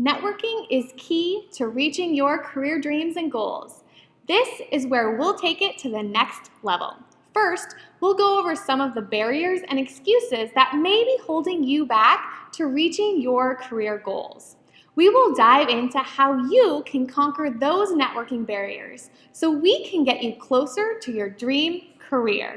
Networking is key to reaching your career dreams and goals. This is where we'll take it to the next level. First, we'll go over some of the barriers and excuses that may be holding you back to reaching your career goals. We will dive into how you can conquer those networking barriers so we can get you closer to your dream career.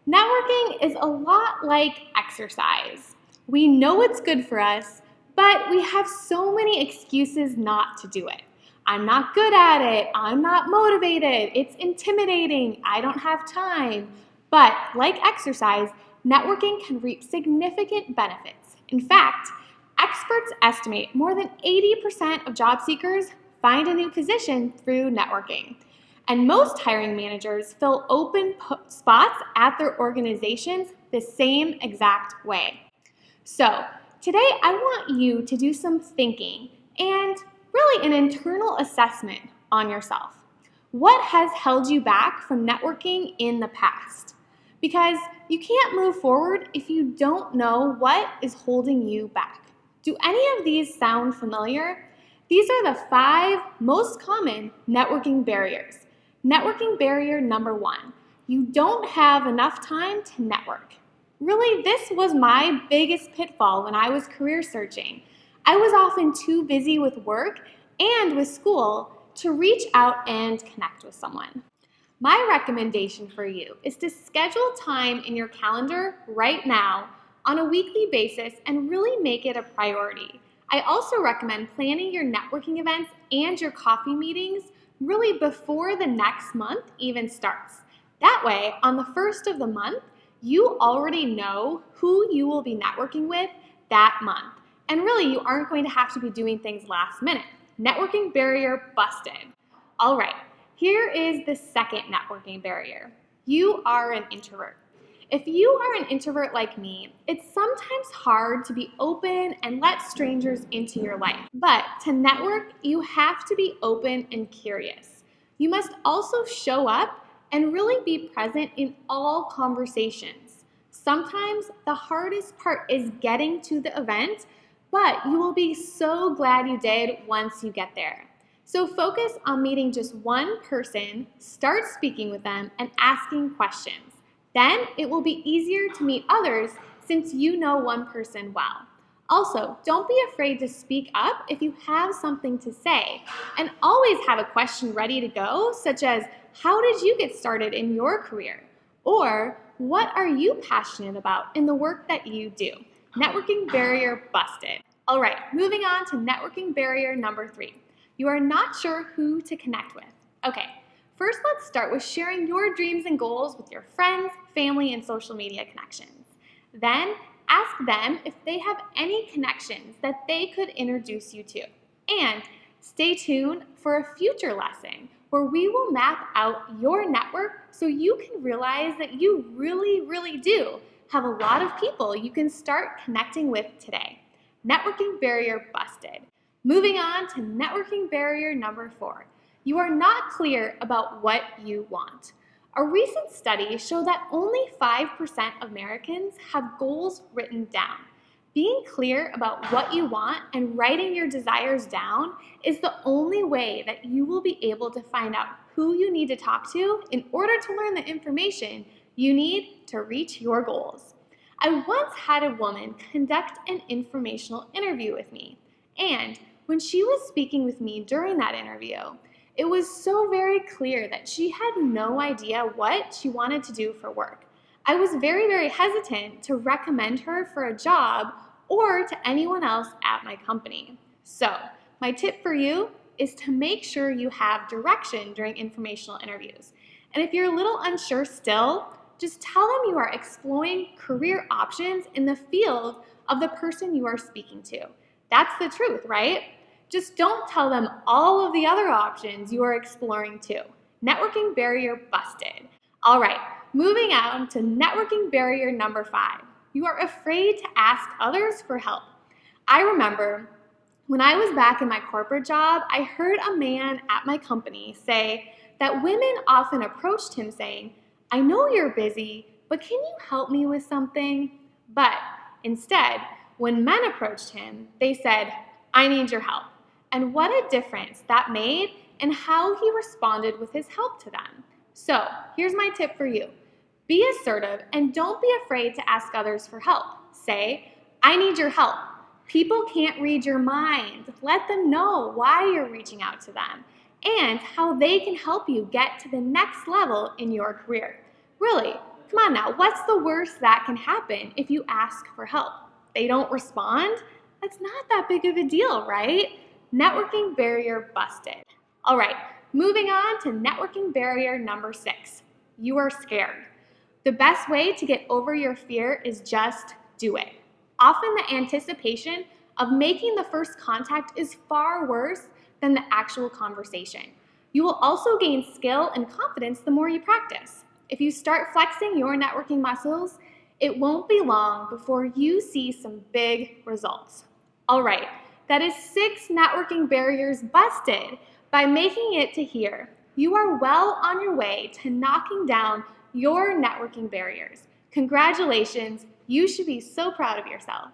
Networking is a lot like exercise. We know it's good for us, but we have so many excuses not to do it. I'm not good at it. I'm not motivated. It's intimidating. I don't have time. But like exercise, networking can reap significant benefits. In fact, experts estimate more than 80% of job seekers find a new position through networking. And most hiring managers fill open spots at their organizations the same exact way. So, today I want you to do some thinking and really an internal assessment on yourself. What has held you back from networking in the past? Because you can't move forward if you don't know what is holding you back. Do any of these sound familiar? These are the 5 most common networking barriers. Networking barrier number 1, you don't have enough time to network. Really, this was my biggest pitfall when I was career searching. I was often too busy with work and with school to reach out and connect with someone. My recommendation for you is to schedule time in your calendar right now on a weekly basis and really make it a priority. I also recommend planning your networking events and your coffee meetings really before the next month even starts. That way, on the first of the month, you already know who you will be networking with that month. And really, you aren't going to have to be doing things last minute. Networking barrier busted. All right, here is the second networking barrier. You are an introvert. If you are an introvert like me, it's sometimes hard to be open and let strangers into your life. But to network, you have to be open and curious. You must also show up and really be present in all conversations. Sometimes the hardest part is getting to the event, but you will be so glad you did once you get there. So focus on meeting just one person, start speaking with them, and asking questions. Then it will be easier to meet others since you know one person well. Also, don't be afraid to speak up if you have something to say, and always have a question ready to go, such as, how did you get started in your career? Or, what are you passionate about in the work that you do? Networking barrier busted. All right, moving on to networking barrier number 3. You are not sure who to connect with. Okay, first let's start with sharing your dreams and goals with your friends, family, and social media connections. Then, ask them if they have any connections that they could introduce you to. And stay tuned for a future lesson where we will map out your network so you can realize that you really do have a lot of people you can start connecting with today. Networking barrier busted. Moving on to networking barrier number 4. You are not clear about what you want. A recent study showed that only 5% of Americans have goals written down. Being clear about what you want and writing your desires down is the only way that you will be able to find out who you need to talk to in order to learn the information you need to reach your goals. I once had a woman conduct an informational interview with me, and when she was speaking with me during that interview, it was so very clear that she had no idea what she wanted to do for work. I was very hesitant to recommend her for a job or to anyone else at my company. So, my tip for you is to make sure you have direction during informational interviews. And if you're a little unsure still, just tell them you are exploring career options in the field of the person you are speaking to. That's the truth, right? Just don't tell them all of the other options you are exploring too. Networking barrier busted. All right, moving on to networking barrier number 5. You are afraid to ask others for help. I remember when I was back in my corporate job, I heard a man at my company say that women often approached him saying, I know you're busy, but can you help me with something? But instead, when men approached him, they said, I need your help. And what a difference that made in how he responded with his help to them. So here's my tip for you. Be assertive and don't be afraid to ask others for help. Say, I need your help. People can't read your mind. Let them know why you're reaching out to them and how they can help you get to the next level in your career. Really, come on now, what's the worst that can happen if you ask for help? They don't respond? That's not that big of a deal, right? Networking barrier busted. All right, moving on to networking barrier number 6. You are scared. The best way to get over your fear is just do it. Often the anticipation of making the first contact is far worse than the actual conversation. You will also gain skill and confidence the more you practice. If you start flexing your networking muscles, it won't be long before you see some big results. All right, that is 6 networking barriers busted. By making it to here, you are well on your way to knocking down your networking barriers. Congratulations, you should be so proud of yourself.